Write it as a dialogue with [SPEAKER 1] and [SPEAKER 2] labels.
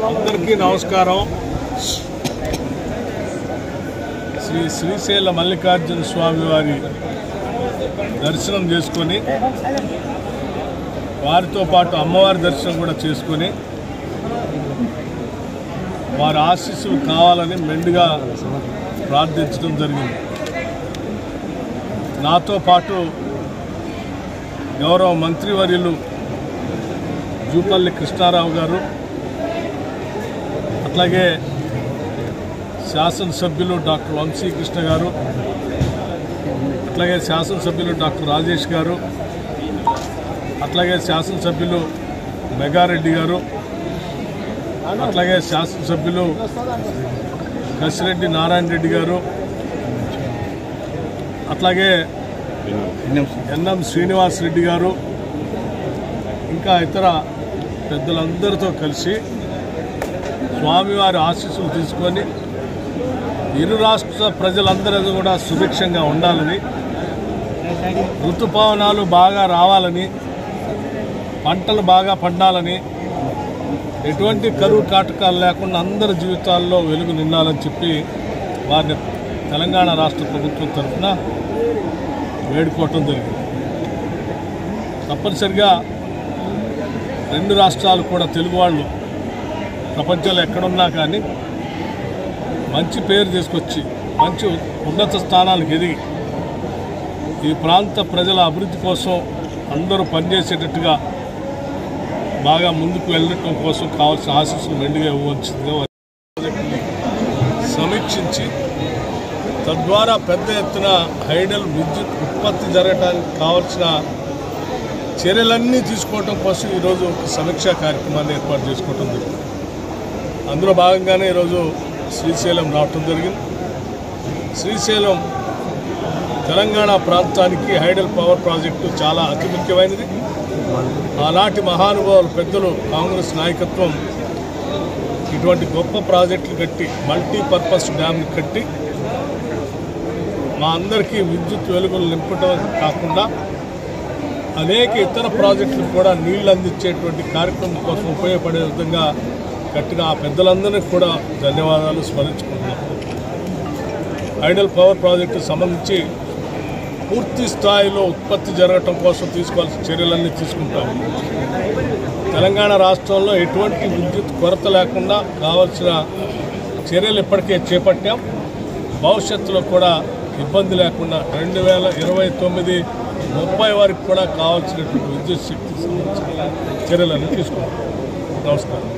[SPEAKER 1] అందరికీ నమస్కారం. శ్రీ శ్రీశైల మల్లికార్జున స్వామి వారి దర్శనం చేసుకొని వారితో పాటు అమ్మవారి దర్శనం కూడా చేసుకొని వారి ఆశీస్సులు కావాలని మెండుగా ప్రార్థించడం జరిగింది. నాతో పాటు గౌరవ మంత్రివర్యులు జూపల్లి కృష్ణారావు గారు, అట్లాగే శాసనసభ్యులు డాక్టర్ వంశీకృష్ణ గారు, అట్లాగే శాసనసభ్యులు డాక్టర్ రాజేష్ గారు, అట్లాగే శాసనసభ్యులు మెగారెడ్డి గారు, అట్లాగే శాసనసభ్యులు కసిరెడ్డి నారాయణ రెడ్డి గారు, అట్లాగే ఎన్ఎం శ్రీనివాస్ రెడ్డి గారు, ఇంకా ఇతర పెద్దలందరితో కలిసి స్వామివారి ఆశీస్సులు తీసుకొని ఇరు రాష్ట్ర ప్రజలందరూ కూడా సుభిక్షంగా ఉండాలని, ఋతుపవనాలు బాగా రావాలని, పంటలు బాగా పండాలని, ఎటువంటి కరువు కాటకాలు లేకుండా అందరి జీవితాల్లో వెలుగు నిండాలని చెప్పి వారిని తెలంగాణ రాష్ట్ర ప్రభుత్వం తరఫున వేడుకోవటం జరిగింది. తప్పనిసరిగా రెండు రాష్ట్రాలు కూడా తెలుగు వాళ్ళు ప్రపంచంలో ఎక్కడున్నా కానీ మంచి పేరు తీసుకొచ్చి మంచి ఉన్నత స్థానాలకు ఎదిగి ఈ ప్రాంత ప్రజల అభివృద్ధి కోసం అందరూ పనిచేసేటట్టుగా బాగా ముందుకు వెళ్ళటం కోసం కావాల్సిన ఆశీస్సులు మెండుగా ఇవ్వవలసిందిగా సమీక్షించి తద్వారా పెద్ద ఎత్తున హైడల్ విద్యుత్ ఉత్పత్తి జరగడానికి కావాల్సిన చర్యలన్నీ తీసుకోవడం కోసం ఈరోజు ఒక సమీక్షా కార్యక్రమాన్ని ఏర్పాటు చేసుకోవడం జరిగింది. అందులో భాగంగానే ఈరోజు శ్రీశైలం రావటం జరిగింది. శ్రీశైలం తెలంగాణ ప్రాంతానికి హైడల్ పవర్ ప్రాజెక్టు చాలా అతి ముఖ్యమైనది. ఆనాటి మహానుభావులు పెద్దలు కాంగ్రెస్ నాయకత్వం ఇటువంటి గొప్ప ప్రాజెక్టులు కట్టి మల్టీపర్పస్ డ్యామ్ని కట్టి మా అందరికీ విద్యుత్ వెలుగులు నింపడం కాకుండా అనేక ఇతర ప్రాజెక్టులు కూడా నీళ్లు అందించేటువంటి కార్యక్రమం కోసం ఉపయోగపడే విధంగా కట్టిన ఆ పెద్దలందరికీ కూడా ధన్యవాదాలు స్మరించుకుంటున్నాం. హైడల్ పవర్ ప్రాజెక్టు సంబంధించి పూర్తి స్థాయిలో ఉత్పత్తి జరగటం కోసం తీసుకోవాల్సిన చర్యలన్నీ తీసుకుంటాం. తెలంగాణ రాష్ట్రంలో ఎటువంటి విద్యుత్ కొరత లేకుండా కావాల్సిన చర్యలు ఇప్పటికే చేపట్టాం. భవిష్యత్తులో కూడా ఇబ్బంది లేకుండా 2029-30 వరకు కూడా కావాల్సినటువంటి విద్యుత్ శక్తికి సంబంధించిన చర్యలన్నీ తీసుకుంటాం. నమస్కారం.